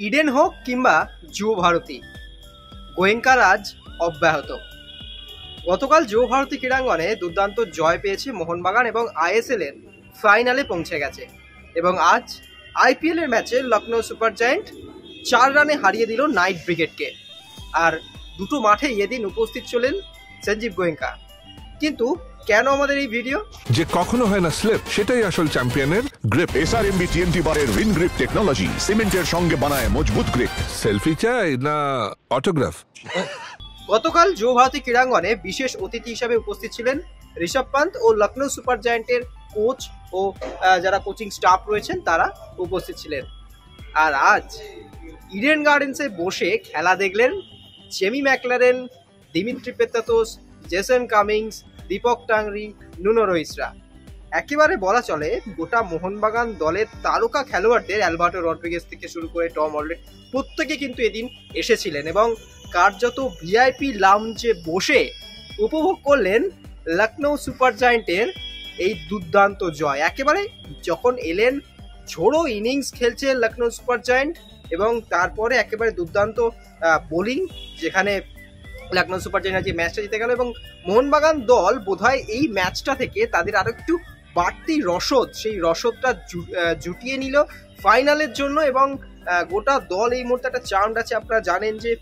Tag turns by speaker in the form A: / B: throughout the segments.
A: Eden হোক কিংবা যুব ভারতী, গোয়েঙ্কা রাজ অব্যাহত। গতকাল যুব ভারতী ক্রীড়াঙ্গনে দুর্দান্ত জয় পেয়েছে মোহনবাগান এবং আইএসএল এর ফাইনালে পৌঁছে গেছে। এবং আজ আইপিএল এর ম্যাচে লখনৌ সুপার জায়েন্ট 4 রানে হারিয়ে দিল নাইট ব্রিগেডকে। আর দুটো মাঠে এদিন উপস্থিত ছিলেন সঞ্জীব গোয়েঙ্কা। কিন্তু কেন আমাদের এই ভিডিও?
B: যে কখনো হয় না স্লিপ, সেটাই আসল চ্যাম্পিয়নের গ্রিপ।
C: এসআরএমবি TNT বারের উইন গ্রিপ টেকনোলজি সিমেন্টের সঙ্গে বানায় মজবুত গ্রিপ।
B: সেলফি চাই না অটোগ্রাফ?
A: গতকাল যুব ভারতী ক্রীড়াঙ্গনে বিশেষ অতিথি হিসেবে উপস্থিত ছিলেন ঋষভ পান্ত ও লখনৌ সুপার জায়েন্টের কোচ ও যারা কোচিং স্টাফ রয়েছেন তারা উপস্থিত ছিলেন। আর আজ ইডেন গার্ডেন্সে বসে খেলা দেখলেন Jamie Maclaren, Dimitri Petratos, Jason Cummings, Deepak Tangri, Nuno রইসরা। একেবারে বলা চলে গোটা মোহনবাগান দলের তারকা খেলোয়াড়দের অ্যালবার্টো রড্রিগেজ থেকে শুরু করে টম অলরেড প্রত্যেকে কিন্তু এদিন এসেছিলেন এবং কার্যত ভিআইপি লাউঞ্জে বসে উপভোগ করলেন লখনৌ সুপার জায়েন্টের এই দুর্দান্ত জয়। একেবারে যখন এলেন ঝোড়ো ইনিংস খেলছে লখনৌ সুপার জায়েন্ট এবং তারপরে একেবারে দুর্দান্ত বোলিং, যেখানে লখনৌ সুপার জায়েন্ট যে ম্যাচটা জিতে গেল এবং মোহনবাগান দল বোধহয় এই ম্যাচটা থেকে তাদের আরো একটু বাড়তি রসদ, সেই রসদটা জুটিয়ে নিল ফাইনালের জন্য। এবং গোটা দল এই মুহূর্তে একটা চার্মড আছে। আপনারা জানেন যে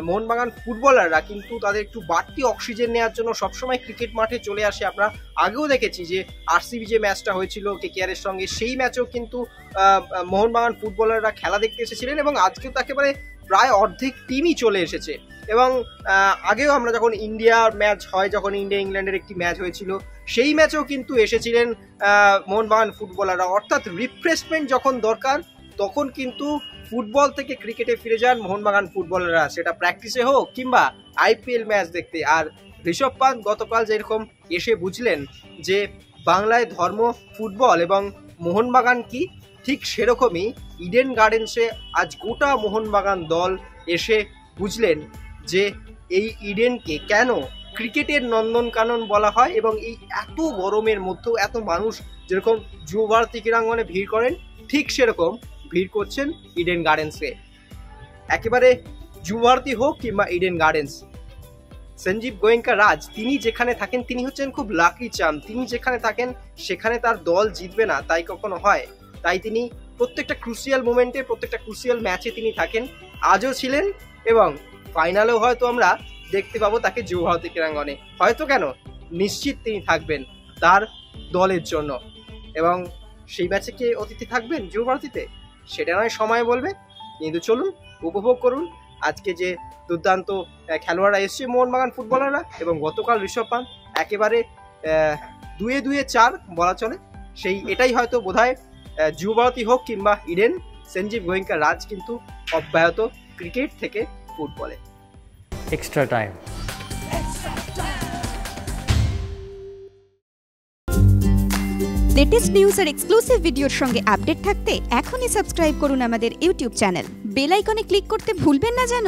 A: মোহনবাগান ফুটবলাররা কিন্তু তাদের একটু বাড়তি অক্সিজেন নেওয়ার জন্য সবসময় ক্রিকেট মাঠে চলে আসে। আমরা আগেও দেখেছি যে আরসিবি যে ম্যাচটা হয়েছিল কেকেআর এর সঙ্গে, সেই ম্যাচেও কিন্তু মোহনবাগান ফুটবলাররা খেলা দেখতে এসেছিলেন এবং আজকেও তো একেবারে প্রায় অর্ধেক টিমই চলে এসেছে। এবং আগেও আমরা যখন ইন্ডিয়ার ম্যাচ হয়, যখন ইন্ডিয়া ইংল্যান্ডের একটি ম্যাচ হয়েছিল, সেই ম্যাচেও কিন্তু এসেছিলেন মোহনবাগান ফুটবলাররা। অর্থাৎ রিফ্রেশমেন্ট যখন দরকার তখন কিন্তু ফুটবল থেকে ক্রিকেটে ফিরে যান মোহনবাগান ফুটবলাররা, সেটা প্র্যাকটিসে হোক কিংবা আইপিএল ম্যাচ দেখতে। আর ঋষভ পান্ত গতকাল যেরকম এসে বুঝলেন যে বাংলায় ধর্ম ফুটবল এবং মোহনবাগান কি, ঠিক সেরকমই ইডেন গার্ডেন্সে আজ গোটা মোহনবাগান দল এসে বুঝলেন যে এই ইডেনকে কেন ক্রিকেটের নন্দনকানন বলা হয়। এবং এই এত গরমের মধ্যেও এত মানুষ যেরকম যুব ভারতী ক্রীড়াঙ্গনে ভিড় করেন, ঠিক সেরকম ভিড় করছেন ইডেন গার্ডেন্সে। একেবারে যুব ভারতী হোক কিংবা ইডেন গার্ডেন্স, সঞ্জীব গোয়েঙ্কা রাজ তিনি যেখানে থাকেন তিনি হচ্ছেন খুব লাকি চাম। তিনি যেখানে থাকেন সেখানে তার দল জিতবে না তাই কখনো হয়। তাই তিনি প্রত্যেকটা ক্রুশিয়াল মোমেন্টে, প্রত্যেকটা ক্রুশিয়াল ম্যাচে তিনি থাকেন, আজও ছিলেন এবং ফাইনালেও হয়তো আমরা দেখতে পাবো তাকে যুব ভারতী ক্রীড়াঙ্গনে। হয়তো কেন, নিশ্চিত তিনি থাকবেন তার দলের জন্য। এবং সেই ম্যাচে কে অতিথি থাকবেন যুব ভারতীতে সেটা নয় সময় বলবে, কিন্তু চলুন উপভোগ করুন আজকে যে দুর্দান্ত খেলোয়াড়রা এসছে মোহনবাগান ফুটবলাররা। এবং গতকাল ঋষভ পান্ত একেবারে 2-4 বলা চলে, সেই এটাই হয়তো বোধহয় যুব ভারতী হোক কিংবা ইডেন, সঞ্জীব গোয়েঙ্কা রাজ কিন্তু অব্যাহত ক্রিকেট থেকে ফুটবলে।
D: Extra time.
E: লেটেস্ট নিউজ আর এক্সক্লুসিভ ভিডিওর সঙ্গে আপডেট থাকতে এখনই সাবস্ক্রাইব করুন আমাদের ইউটিউব চ্যানেল। বেল আইকনে ক্লিক করতে ভুলবেন না যেন।